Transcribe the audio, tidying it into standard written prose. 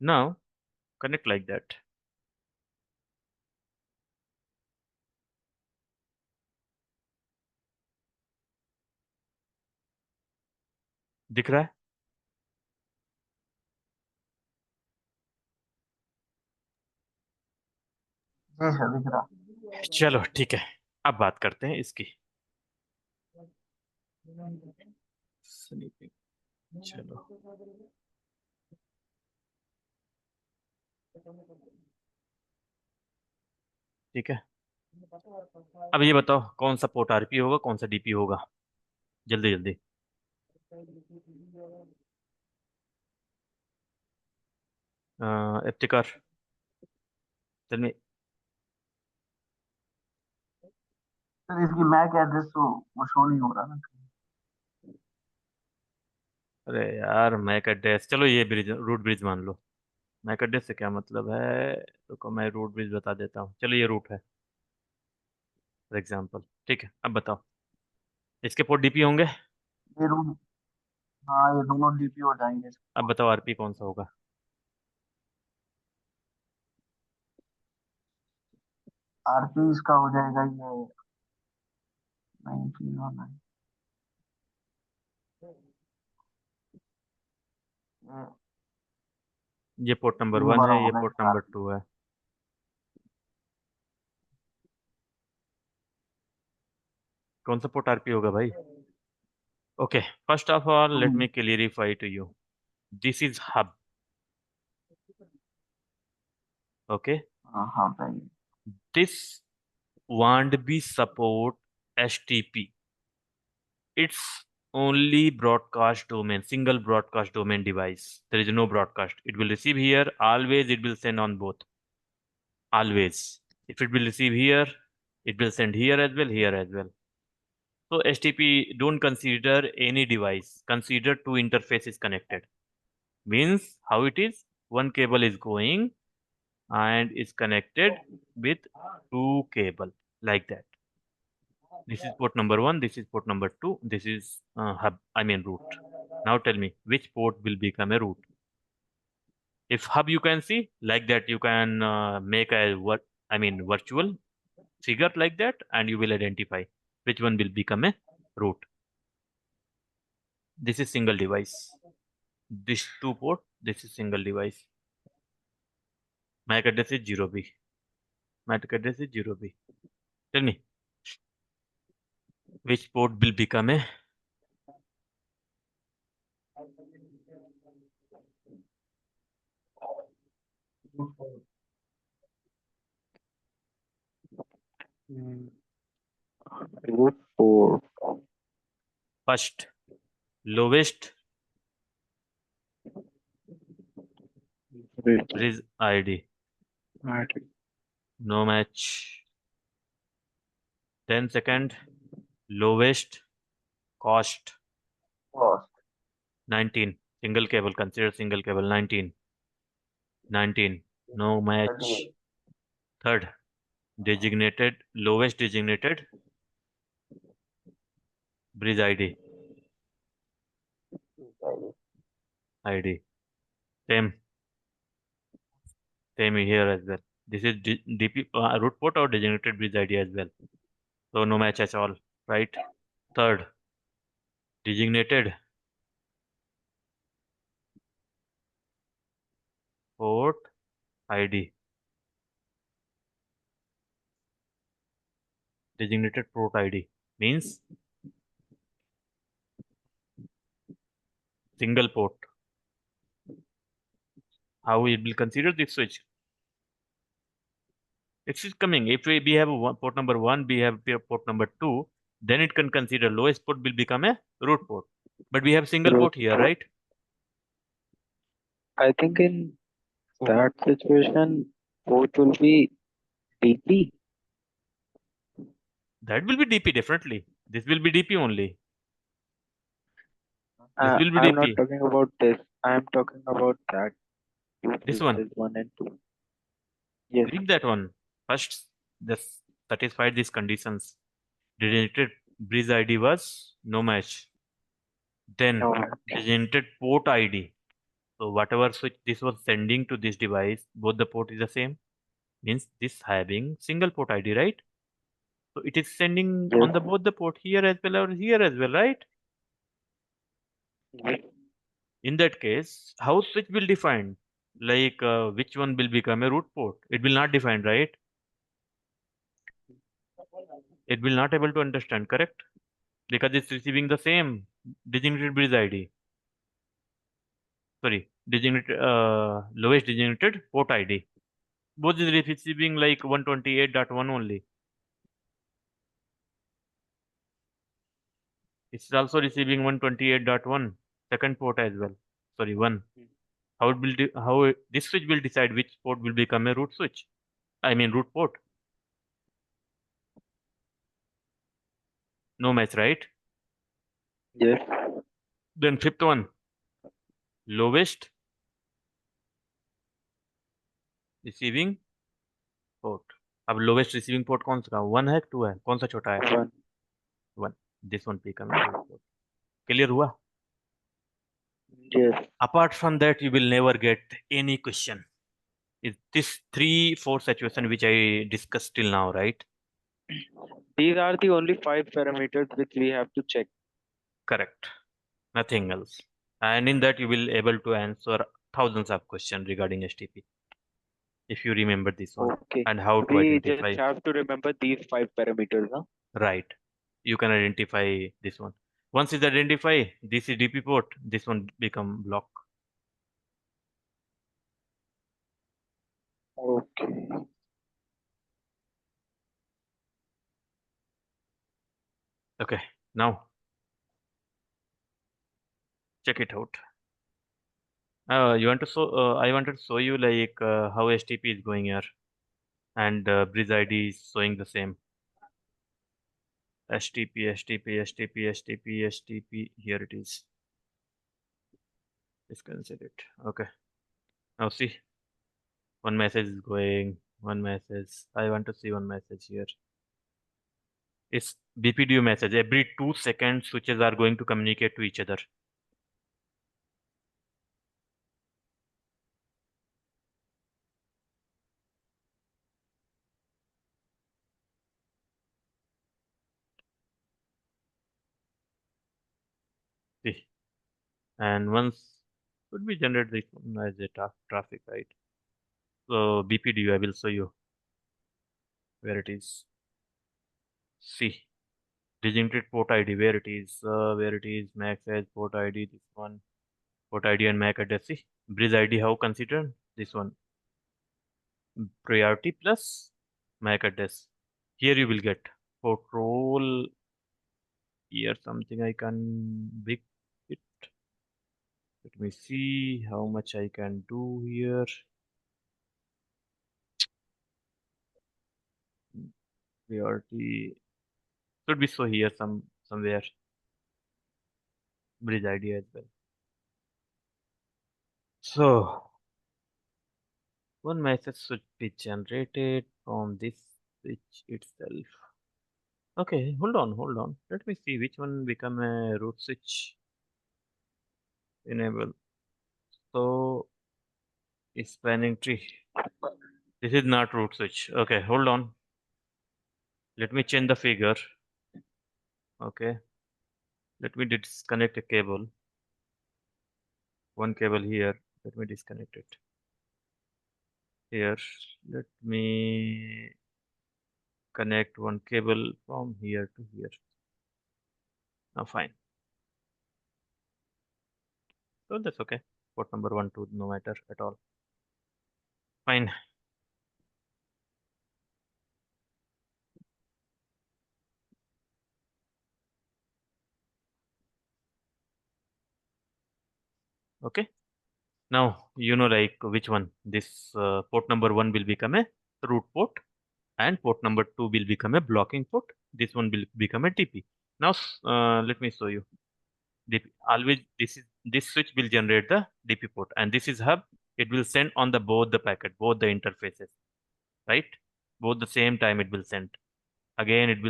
Now connect like that. दिख रहा है? जी सर दिख रहा। चलो ठीक है, अब बात करते हैं इसकी। स्लीपिंग, चलो ठीक है। अब ये बताओ कौन सा पोर्ट आरपी होगा, कौन सा डीपी होगा, जल्दी जल्दी। Iftikhar, tell me. सर इसकी मैक एड्रेस तो वो शो नहीं हो रहा ना। अरे यार मैक एड्रेस, चलो ये ब्रिज, रूट ब्रिज मान लो। मैक एड्रेस से क्या मतलब है, तो मैं रूट ब्रिज बता देता हूँ। चलो ये रूट है फॉर एग्जाम्पल, ठीक है। अब बताओ इसके पोर्ट डीपी होंगे। ये रूम, हाँ ये दोनों डीपी हो जाएंगे। अब बताओ आरपी कौन सा होगा। आरपी इसका हो जाएगा ये 1909। ये पोर्ट नंबर ये 1 वाला है, ये होगा पोर्ट इसका नंबर आरपी। 2 है। कौन सा पोर्ट आरपी होगा भाई? Okay, first of all let me clarify to you, this is hub. Okay, हाँ हाँ भाई। This won't be support STP. It's only broadcast domain, single broadcast domain device. There is no broadcast. It will receive here, always it will send on both. Always. If it will receive here, it will send here as well, here as well. So STP don't consider any device. Consider two interfaces connected. Means how it is? One cable is going and is connected with two cable like that. This is port number 1, this is port number 2, this is hub, I mean root. Now tell me which port will become a root. If hub you can see like that, you can make a what I mean virtual figure like that, and you will identify which one will become a root. This is single device. This two port, this is single device. MAC address is 0B. MAC address is 0B. Tell me which port will become a 4. first lowest bridge ID. No match. Then second lowest cost cost 19. Single cable, consider single cable 19. 19. No match. Third designated, lowest designated bridge ID. ID. Same. Same here as well. This is DP root port or designated bridge ID as well. So no match at all, right? Third designated port ID. Designated port ID means single port. How it will consider this switch? It is coming. If we have port number 1, we have port number 2, then it can consider lowest port will become a root port. But we have single Root port here, port. right? I think in that situation, both will be DP. That will be DP definitely. This will be DP only. This will be I'm not DP. talking about this. I'm talking about that. Two This one. switches, 1 and 2. Yes. Leave that one. First, this satisfied these conditions. Designated bridge ID was no match. Then No. designated port ID. So whatever switch this was sending to this device, both the port is the same. Means this having single port ID, right? So it is sending on the Yes. both the port here as well or here as well, right? Yes. In that case, how switch will define? Like which one will become a root port? It will not define, right? It will not able to understand, correct? Because it's receiving the same designated bridge ID. Sorry, designated lowest designated port ID. Both is receiving like 128.1 only. It's also receiving 128.1 second port as well. Sorry, one. How it will this switch will decide which port will become a root switch? I mean root port. No match, right? Yes. Then fifth one, lowest receiving port. अब lowest receiving port कौन सा? One है to है? कौन सा छोटा है? One. One. This one become a root port. Clear हुआ? Yes. Apart from that, you will never get any question. Is this 3-4 situation which I discussed till now, right? These are the only 5 parameters which we have to check. Correct. Nothing else. And in that you will able to answer thousands of questions regarding STP if you remember this one Okay. and how to We identify. just have to remember these 5 parameters, huh? Right. You can identify this one. Once is identify, this is DP port, this one become block. Okay. Okay. Now check it out. You want to show? I wanted to show you like how STP is going here, and bridge ID is showing the same. STP, STP, STP, STP, STP. Here it is. Let's cancel it. Okay. Now see, one message is going. One message. I want to see one message here. It's BPDU message. Every 2 seconds, switches are going to communicate to each other. See, and once could be generate this one as a traffic, right? So BPDU, I will show you where it is. See, designated port ID, where it is, MAC says port ID, this one, port ID and MAC address. See, bridge ID, how considered? This one, priority plus MAC address. Here you will get port role. Here something I can big it. Let me see how much I can do here. Priority should be so here somewhere. Bridge ID as well. So one message should be generated from this switch itself. Okay, hold on. Let me see which one become a root switch. Enable. So spanning tree. This is not root switch. Okay, hold on. Let me change the figure. Okay. Let me disconnect a cable. One cable here. Let me disconnect it. Here. Let me connect one cable from here to here. Now fine. So that's okay. Port number 1, 2, no matter at all. Fine. Okay. Now you know like which one. This port number 1 will become a root port and port number 2 will become a blocking port. This one will become a TP. Now let me show you. DP. Always this switch will generate the DP port and this is hub. It will send on the both the packet, both the interfaces, right? Both the same time it will send. Again it will